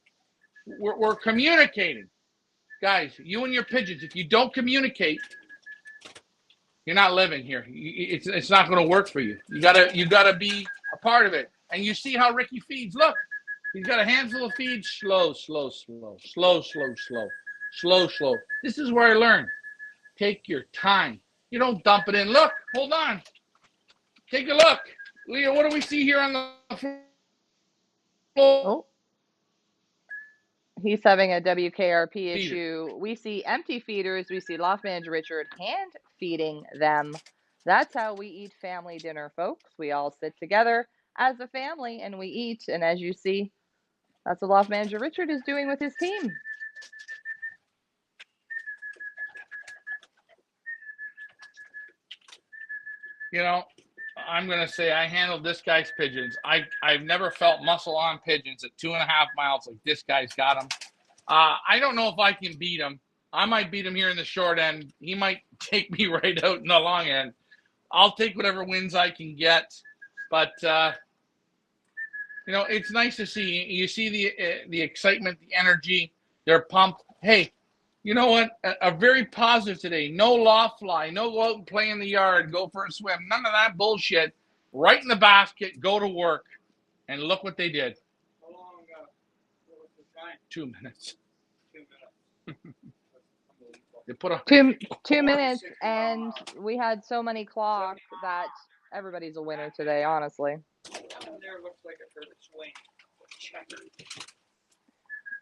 We're communicating. Guys, you and your pigeons, if you don't communicate, you're not living here. It's not going to work for you. You gotta be a part of it. And you see how Ricky feeds. Look, he's got a handful of feeds. Slow, slow, slow, slow, slow, slow, slow, slow. This is where I learned. Take your time. You don't dump it in. Look, hold on. Take a look. Leah, what do we see here on the floor? Oh. He's having a WKRP issue. We see empty feeders. We see Loft Manager Richard hand feeding them. That's how we eat family dinner, folks. We all sit together as a family and we eat. And as you see, that's what Loft Manager Richard is doing with his team. You know, I'm going to say I handled this guy's pigeons. I've never felt muscle on pigeons at 2.5 miles like this guy's got them. I don't know if I can beat him. I might beat him here in the short end. He might take me right out in the long end. I'll take whatever wins I can get. But, you know, it's nice to see. You see the excitement, the energy. They're pumped. Hey, you know what? A very positive today. No loft fly. No go out and play in the yard. Go for a swim. None of that bullshit. Right in the basket. Go to work. And look what they did. How long was the time? 2 minutes. 2 minutes. They put a 2 minutes, and we had so many clocks that everybody's a winner today, honestly. That one there looks like a perfect swing. Checker.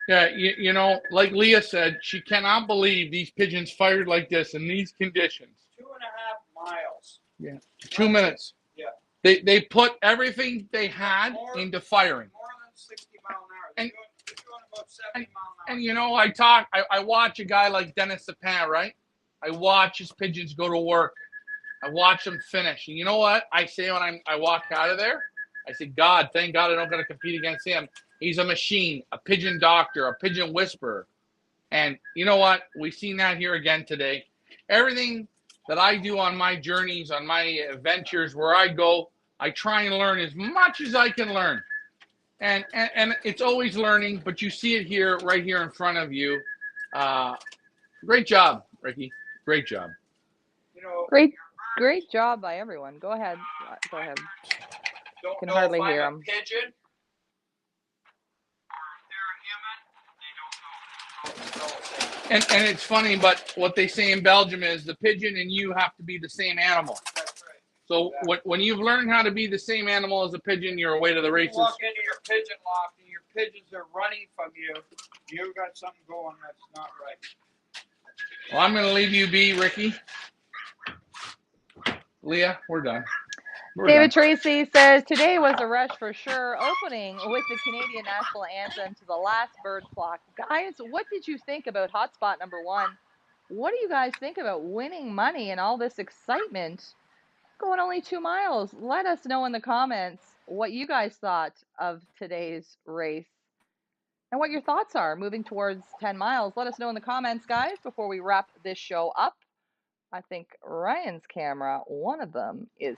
Yeah, you know, like Leah said, she cannot believe these pigeons fired like this in these conditions. 2.5 miles. Yeah, 2 minutes. Yeah. They put everything they had into firing. More than 60 mile an hour. And- They're doing about 70 mile an hour. And you know, I watch a guy like Dennis Sapin, right? I watch his pigeons go to work. I watch them finish. And you know what I say when I walk out of there? I say, God, thank God I don't got to compete against him. He's a machine, a pigeon doctor, a pigeon whisperer. And you know what? We've seen that here again today. Everything that I do on my journeys, on my adventures, where I go, I try and learn as much as I can learn. And it's always learning, but you see it here, right here in front of you. Great job, Ricky. Great job. You know, Great job by everyone. Go ahead. don't Can know hardly if I'm hear a 'em. pigeon or if they're a human. They don't know. And it's funny, but what they say in Belgium is the pigeon and you have to be the same animal. So when you've learned how to be the same animal as a pigeon, you're away to the races. You walk into your pigeon loft and your pigeons are running from you. You've got something going that's not right. Well, I'm going to leave you be, Ricky. Leah, we're done. David Tracy says, today was a rush for sure, opening with the Canadian national anthem to the last bird flock. Guys, what did you think about hotspot number 1? What do you guys think about winning money and all this excitement going only 2 miles? Let us know in the comments what you guys thought of today's race and what your thoughts are moving towards 10 miles. Let us know in the comments, guys, before we wrap this show up. I think Ryan's camera, one of them, is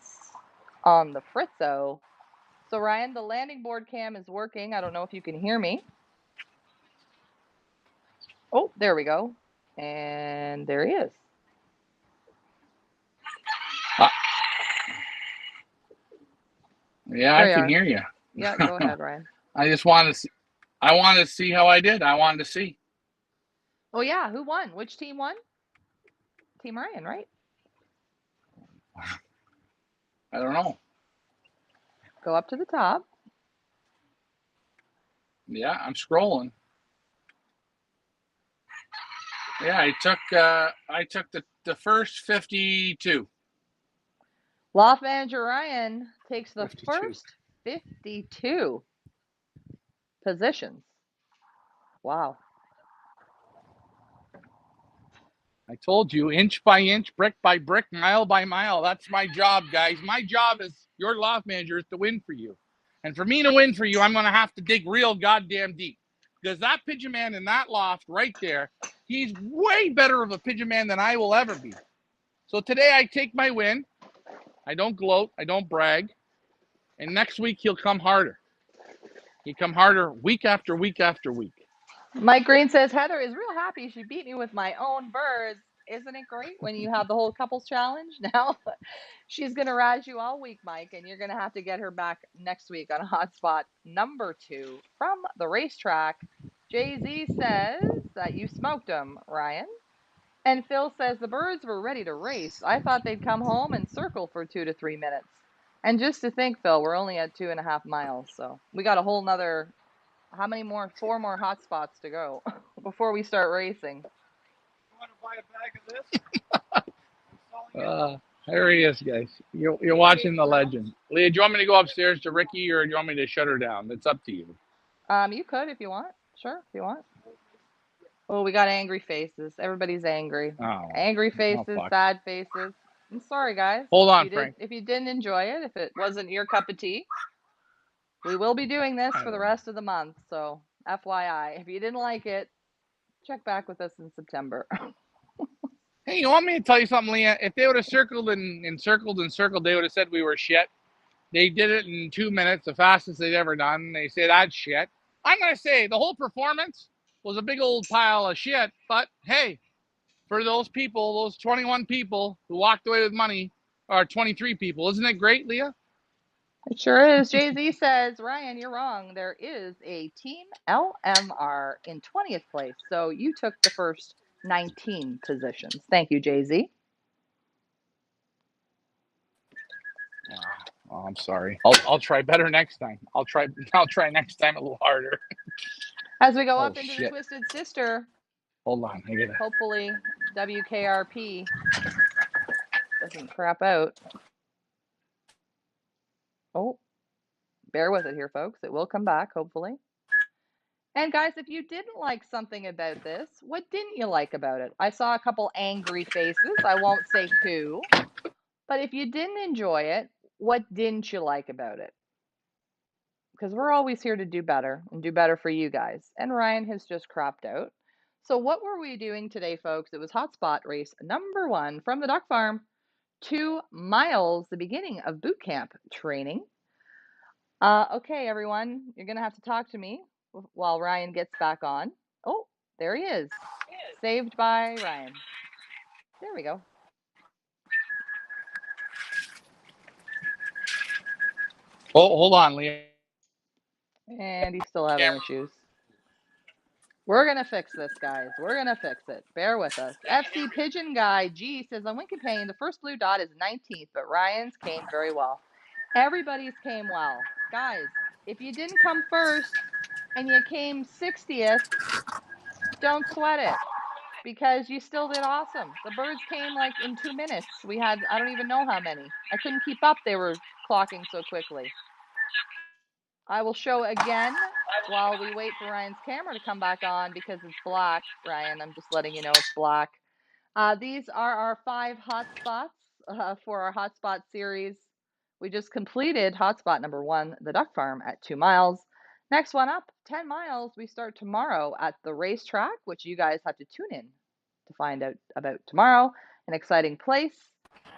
on the Fritzo. So Ryan, the landing board cam is working. I don't know if you can hear me. Oh, there we go. And there he is. Yeah, I can hear you. Yeah, go ahead, Ryan. I just wanted to see. I wanted to see how I did. I wanted to see. Oh yeah, who won? Which team won? Team Ryan, right? I don't know. Go up to the top. Yeah, I'm scrolling. Yeah, I took the first 52. Loft manager Ryan takes the 52. first 52 positions. Wow. I told you, inch by inch, brick by brick, mile by mile. That's my job, guys. My job as your loft manager is to win for you. And for me to win for you, I'm going to have to dig real goddamn deep. Because that pigeon man in that loft right there, he's way better of a pigeon man than I will ever be. So today I take my win. I don't gloat. I don't brag. And next week he'll come harder. He'll come harder week after week after week. Mike Green says, Heather is real happy she beat me with my own birds. Isn't it great when you have the whole couples challenge? Now she's going to razz you all week, Mike, and you're going to have to get her back next week on hotspot number 2 from the racetrack. Jay-Z says that you smoked them, Ryan. And Phil says the birds were ready to race. I thought they'd come home and circle for 2 to 3 minutes. And just to think, Phil, we're only at 2.5 miles. So we got a whole nother, how many more? 4 more hot spots to go before we start racing. You want to buy a bag of this? There he is, guys. You're watching the legend. Leah, do you want me to go upstairs to Ricky or do you want me to shut her down? It's up to you. You could if you want. Sure, if you want. Oh, we got angry faces. Everybody's angry. Oh, Angry faces, sad faces. I'm sorry, guys. Hold on, Frank. If you didn't enjoy it, if it wasn't your cup of tea, we will be doing this for the rest of the month. So, FYI, if you didn't like it, check back with us in September. Hey, you want me to tell you something, Leah? If they would have circled and circled and circled, they would have said we were shit. They did it in 2 minutes, the fastest they'd ever done. They say that's shit. I'm going to say the whole performance was a big old pile of shit. But, hey, for those people, those 21 people who walked away with money, or 23 people, isn't it great, Leah? It sure is. Jay-Z says, Ryan, you're wrong. There is a Team LMR in 20th place. So you took the first 19 positions. Thank you, Jay-Z. Oh, I'm sorry. I'll try better next time. I'll try next time a little harder. As we go up into the Twisted Sister. Hold on, I gotta. Hopefully WKRP doesn't crap out. Oh, bear with it here, folks. It will come back, hopefully. And guys, if you didn't like something about this, what didn't you like about it? I saw a couple angry faces. I won't say who. But if you didn't enjoy it, what didn't you like about it? Because we're always here to do better and do better for you guys. And Ryan has just cropped out. So what were we doing today, folks? It was hotspot race number 1 from the Duck Farm. 2 miles, the beginning of boot camp training. Okay, everyone, you're going to have to talk to me while Ryan gets back on. Oh, there he is. Saved by Ryan. There we go. Oh, hold on, Leah. And he's still having issues. We're going to fix this, guys. We're going to fix it. Bear with us. FC Pigeon Guy G says, on Win Campaign, the first blue dot is 19th, but Ryan's came very well. Everybody's came well. Guys, if you didn't come first and you came 60th, don't sweat it because you still did awesome. The birds came like in 2 minutes. We had, I don't even know how many. I couldn't keep up. They were clocking so quickly. I will show again while we wait for Ryan's camera to come back on because it's black, Ryan. I'm just letting you know it's black. These are our 5 hotspots for our hotspot series. We just completed hotspot number 1, the duck farm at 2 miles. Next one up, 10 miles. We start tomorrow at the racetrack, which you guys have to tune in to find out about tomorrow. An exciting place.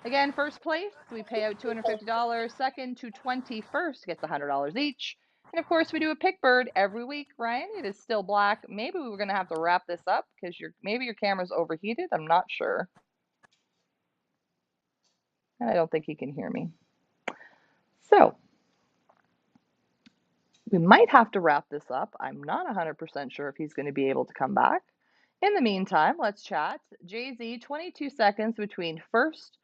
Again, first place, we pay out $250. Second to 21st gets $100 each. And of course, we do a pick bird every week. Ryan, it is still black. Maybe we were going to have to wrap this up because maybe your camera's overheated. I'm not sure. And I don't think he can hear me. So we might have to wrap this up. I'm not 100% sure if he's going to be able to come back. In the meantime, let's chat. Jay-Z, 22 seconds between first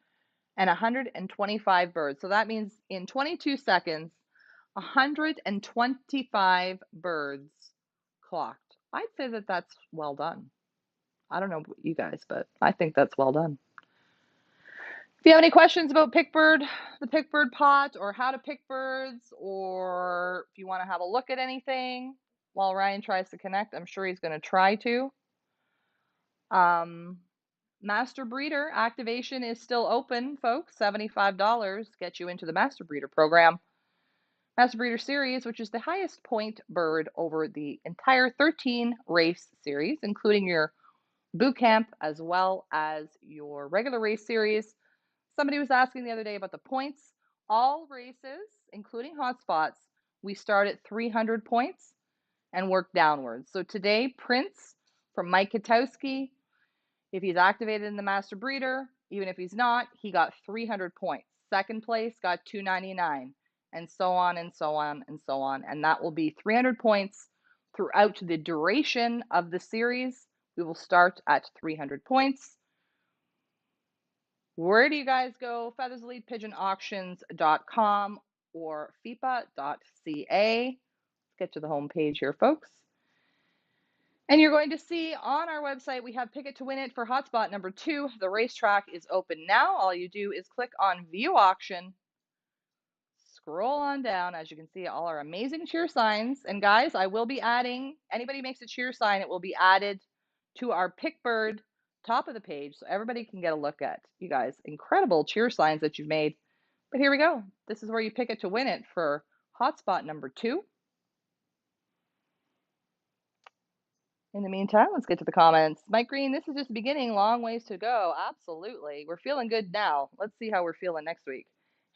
and 125 birds. So that means in 22 seconds, 125 birds clocked. I'd say that that's well done. I don't know about you guys, but I think that's well done. If you have any questions about Pickbird, the Pickbird pot, or how to pick birds, or if you want to have a look at anything while Ryan tries to connect, I'm sure he's going to try to. Master Breeder activation is still open, folks. $75 get you into the Master Breeder program. Master Breeder Series, which is the highest point bird over the entire 13 race series, including your boot camp as well as your regular race series. Somebody was asking the other day about the points. All races, including hotspots, we start at 300 points and work downwards. So today, Prince from Mike Katowski, if he's activated in the Master Breeder, even if he's not, he got 300 points. Second place got 299, and so on and so on and so on. And that will be 300 points throughout the duration of the series. We will start at 300 points. Where do you guys go? featherselitepigeonauctions.com or fipa.ca. Let's get to the home page here, folks. And you're going to see on our website, we have Pick It to Win It for hotspot number 2. The racetrack is open now. All you do is click on View Auction. Scroll on down. As you can see, all our amazing cheer signs. And guys, I will be adding, anybody makes a cheer sign, it will be added to our Pickbird top of the page so everybody can get a look at you guys. Incredible cheer signs that you've made. But here we go. This is where you pick it to win it for hotspot number 2. In the meantime, let's get to the comments. Mike Green, this is just the beginning, long ways to go. Absolutely. We're feeling good now. Let's see how we're feeling next week.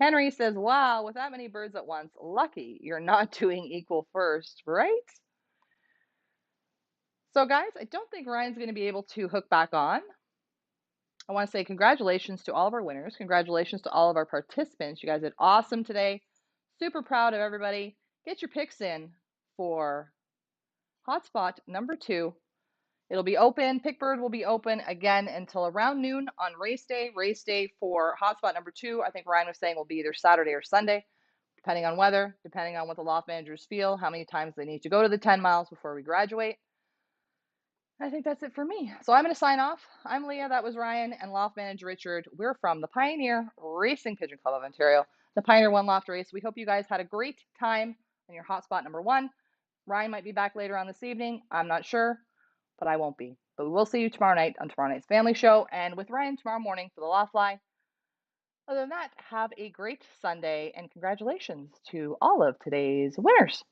Henry says, wow, with that many birds at once, lucky you're not doing equal first, right? So guys, I don't think Ryan's going to be able to hook back on. I want to say congratulations to all of our winners. Congratulations to all of our participants. You guys did awesome today. Super proud of everybody. Get your picks in for hotspot number 2. It'll be open. Pickbird will be open again until around noon on race day. Race day for hotspot number 2, I think Ryan was saying, will be either Saturday or Sunday, depending on weather, depending on what the loft managers feel, how many times they need to go to the 10 miles before we graduate. I think that's it for me. So I'm going to sign off. I'm Leah. That was Ryan and loft manager Richard. We're from the Pioneer Racing Pigeon Club of Ontario, the Pioneer 1 Loft Race. We hope you guys had a great time on your hotspot number 1. Ryan might be back later on this evening. I'm not sure, but I won't be. But we will see you tomorrow night on tomorrow night's family show and with Ryan tomorrow morning for the Loft Fly. Other than that, have a great Sunday and congratulations to all of today's winners.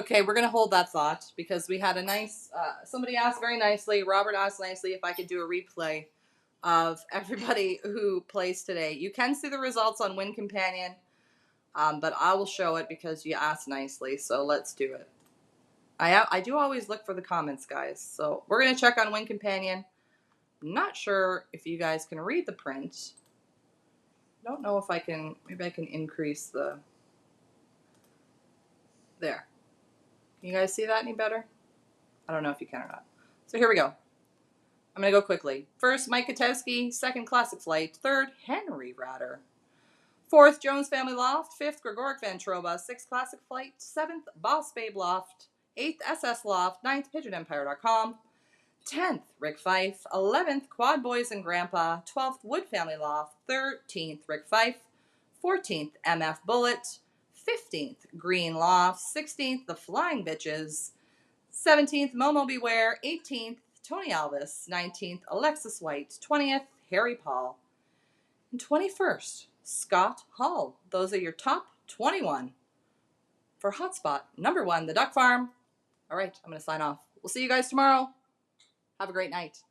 Okay, we're going to hold that thought because we had a nice, somebody asked very nicely, Robert asked nicely if I could do a replay of everybody who plays today. You can see the results on Win Companion, but I will show it because you asked nicely, so let's do it. I do always look for the comments, guys, so we're going to check on Win Companion. I'm not sure if you guys can read the print. Don't know if I can, maybe I can increase the, there. Can you guys see that any better? I don't know if you can or not. So here we go. I'm going to go quickly. First, Mike Katowski. Second, Classic Flight. Third, Henry Ratter. Fourth, Jones Family Loft. Fifth, Gregoric Van Troba. Sixth, Classic Flight. Seventh, Boss Babe Loft. Eighth, SS Loft. Ninth, PigeonEmpire.com. 10th, Rick Fife. 11th, Quad Boys and Grandpa. 12th, Wood Family Loft. 13th, Rick Fife. 14th, MF Bullet. 15th, Green Loft. 16th, The Flying Bitches. 17th, Momo Beware. 18th, Tony Alvis. 19th, Alexis White. 20th, Harry Paul. And 21st, Scott Hall. Those are your top 21 for Hotspot. Number 1, the Duck Farm. All right, I'm going to sign off. We'll see you guys tomorrow. Have a great night.